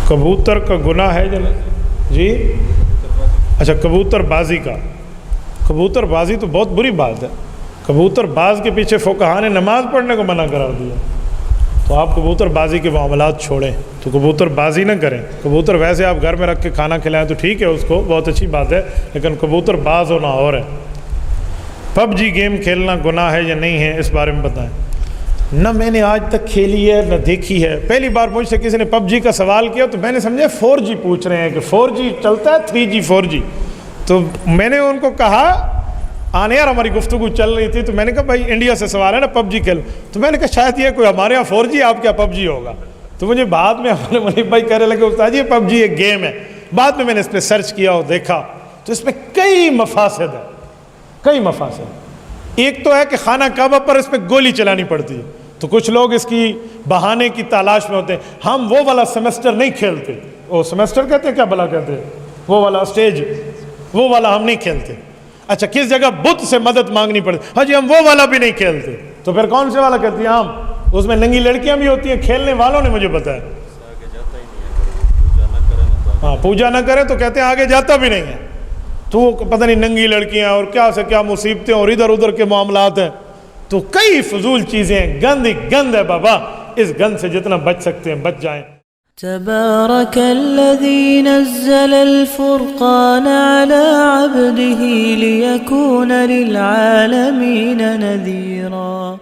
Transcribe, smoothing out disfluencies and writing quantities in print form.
کبوتر کا گناہ ہے جی؟ اچھا کبوتر بازی کا، کبوتر بازی تو بہت بری بات ہے. کبوتر باز کے پیچھے فقہا نے نماز پڑھنے کو منع قرار دیا. تو آپ کبوتر بازی کے معاملات چھوڑیں، تو کبوتر بازی نہ کریں. کبوتر ویسے آپ گھر میں رکھ کے کھانا کھلائیں تو ٹھیک ہے، اس کو بہت اچھی بات ہے، لیکن کبوتر باز ہونا اور ہے. پب جی گیم کھیلنا گناہ ہے یا نہیں ہے، اس بارے میں بتائیں. نہ میں نے آج تک کھیلی ہے نہ دیکھی ہے. پہلی بار مجھ سے کسی نے پب جی کا سوال کیا تو میں نے سمجھا 4G پوچھ رہے ہیں کہ 4G چلتا ہے 3G 4G. تو میں نے ان کو کہا آن ایئر ہماری گفتگو چل رہی تھی تو میں نے کہا بھائی انڈیا سے سوال ہے نا پب جی کھیل. تو میں نے کہا شاید یہ کوئی ہمارے یہاں 4G آپ کیا پب جی ہوگا. تو مجھے بعد میں ہمارے منیب بھائی کہنے لگے استاد یہ پب جی ایک گیم ہے. بعد میں نے اس پہ سرچ کیا اور دیکھا تو اس میں کئی مفاسد ہیں، کئی مفاسد. ایک تو ہے کہ خانہ کعبہ پر اس پہ گولی چلانی پڑتی ہے، تو کچھ لوگ اس کی بہانے کی تلاش میں ہوتے ہیں. ہم وہ والا سیمسٹر نہیں کھیلتے. وہ سیمسٹر کہتے ہیں کیا بلا کہتے ہیں، وہ والا اسٹیج، وہ والا ہم نہیں کھیلتے. اچھا کس جگہ بت سے مدد مانگنی پڑتی، ہاں جی ہم وہ والا بھی نہیں کھیلتے. تو پھر کون سے والا کہتے ہیں ہم؟ اس میں ننگی لڑکیاں بھی ہوتی ہیں، کھیلنے والوں نے مجھے بتایا. ہاں پوجا نہ کرے تو کہتے ہیں آگے جاتا بھی نہیں ہے. تو پتہ نہیں ننگی لڑکیاں اور کیا سے کیا مصیبتیں اور ادھر ادھر کے معاملات ہیں. تو کئی فضول چیزیں ہیں، گند ہی گند ہے بابا. اس گند سے جتنا بچ سکتے ہیں بچ جائیں. تبارك الذي نزل الفرقان على عبده ليكون للعالمين نذيرا.